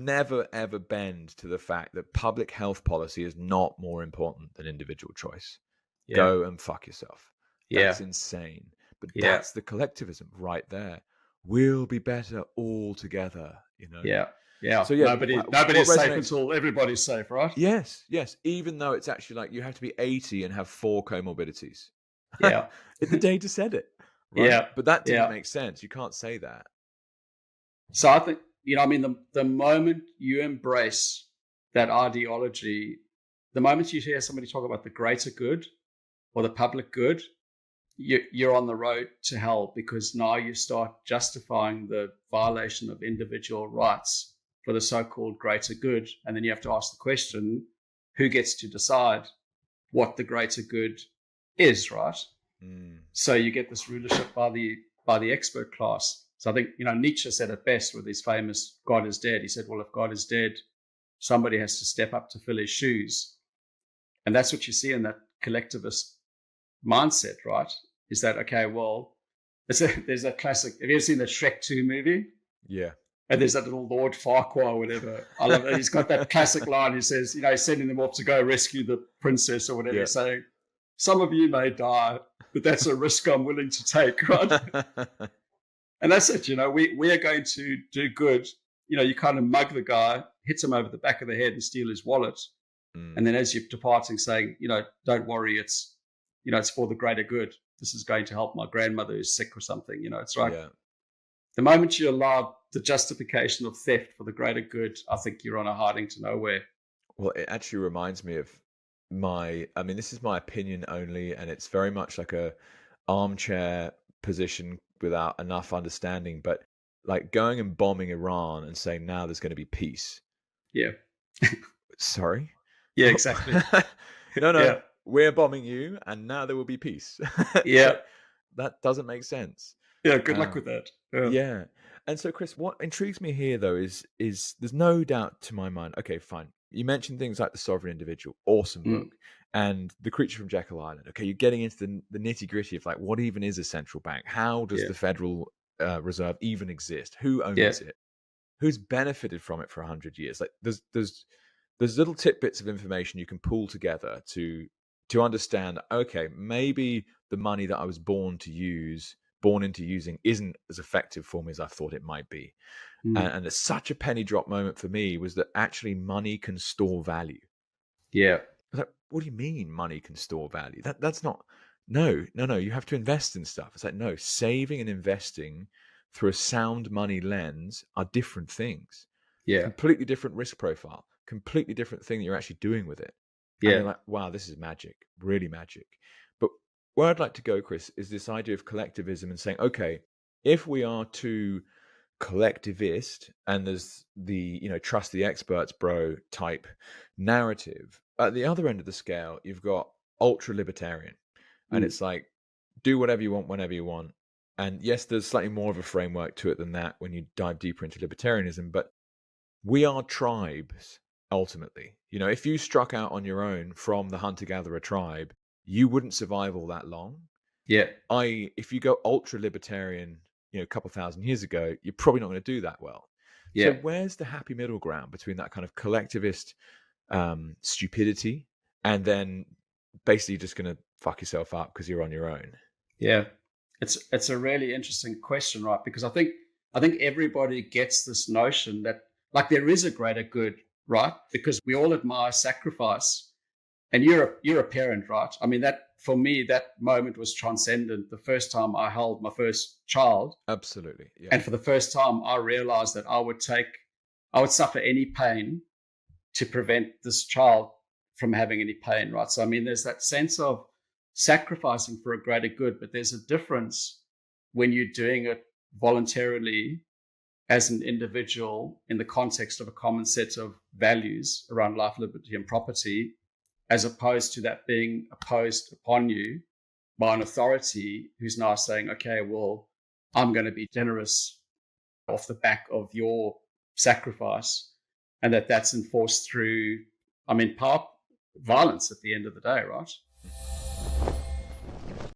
never ever bend to the fact that public health policy is not more important than individual choice. Yeah. Go and fuck yourself. Yeah. That's insane. But Yeah. that's the collectivism right there. We'll be better all together, Yeah. Yeah. So yeah, what Nobody's safe resonates? until everybody's safe, right? Yes, yes. Even though it's actually like you have to be 80 and have 4 comorbidities. Yeah. The data said it, right? Yeah. But that didn't Yeah. make sense. You can't say that. So I think, I mean, the moment you embrace that ideology, the moment you hear somebody talk about the greater good or the public good, you're on the road to hell, because now you start justifying the violation of individual rights for the so-called greater good. And then you have to ask the question, who gets to decide what the greater good is, right? So you get this rulership by the expert class. So I think, Nietzsche said it best with his famous God is dead. He said, well, if God is dead, somebody has to step up to fill his shoes. And that's what you see in that collectivist mindset, right? Is that, okay, well, there's that classic, have you ever seen the Shrek 2 movie? Yeah. And there's that little Lord Farquaad or whatever. I love it. He's got that classic line. He says, he's sending them off to go rescue the princess or whatever. Yeah. He's saying, some of you may die, but that's a risk I'm willing to take, right? And that's it. We are going to do good. You kind of mug the guy, hits him over the back of the head and steal his wallet. And then as you're departing, saying, don't worry, it's for the greater good. This is going to help my grandmother who's sick or something. It's like the moment you allow the justification of theft for the greater good, I think you're on a hiding to nowhere. Well, it actually reminds me of this is my opinion only, and it's very much like a armchair position without enough understanding, but like going and bombing Iran and saying now there's going to be peace. Yeah. Sorry? Yeah, exactly. No. Yeah. We're bombing you and now there will be peace. Yeah. That doesn't make sense. Yeah, good luck with that. Yeah. And so, Chris, what intrigues me here, though, is there's no doubt to my mind. Okay, fine. You mentioned things like The Sovereign Individual, awesome book, and The Creature from Jekyll Island. Okay, you're getting into the nitty gritty of like what even is a central bank? How does the Federal Reserve even exist? Who owns it? Who's benefited from it for 100 years? Like there's little tidbits of information you can pull together to understand. Okay, maybe the money that I was born into using isn't as effective for me as I thought it might be. And it's such a penny drop moment for me was that actually money can store value. Yeah. I was like, what do you mean money can store value? That's not, no, you have to invest in stuff. It's like, no, saving and investing through a sound money lens are different things. Yeah. Completely different risk profile, completely different thing that you're actually doing with it. Yeah. And you're like, wow, this is magic, really magic. But where I'd like to go, Chris, is this idea of collectivism and saying, okay, if we are too collectivist and there's the, trust the experts, bro type narrative, at the other end of the scale, you've got ultra libertarian. And it's like, do whatever you want, whenever you want. And yes, there's slightly more of a framework to it than that when you dive deeper into libertarianism, but we are tribes. Ultimately, if you struck out on your own from the hunter-gatherer tribe, you wouldn't survive all that long. Yeah. If you go ultra-libertarian, a couple thousand years ago, you're probably not going to do that well. Yeah. So where's the happy middle ground between that kind of collectivist stupidity and then basically just going to fuck yourself up because you're on your own? Yeah. It's a really interesting question, right? Because I think everybody gets this notion that like there is a greater good, right? Because we all admire sacrifice. And you're a parent, right? I mean, that for me, that moment was transcendent. The first time I held my first child. Absolutely. Yeah. And for the first time, I realized that I would suffer any pain to prevent this child from having any pain, right? So, I mean, there's that sense of sacrificing for a greater good, but there's a difference when you're doing it voluntarily as an individual in the context of a common set of values around life, liberty, and property, as opposed to that being imposed upon you by an authority who's now saying, okay, well, I'm going to be generous off the back of your sacrifice, and that's enforced through, violence at the end of the day, right?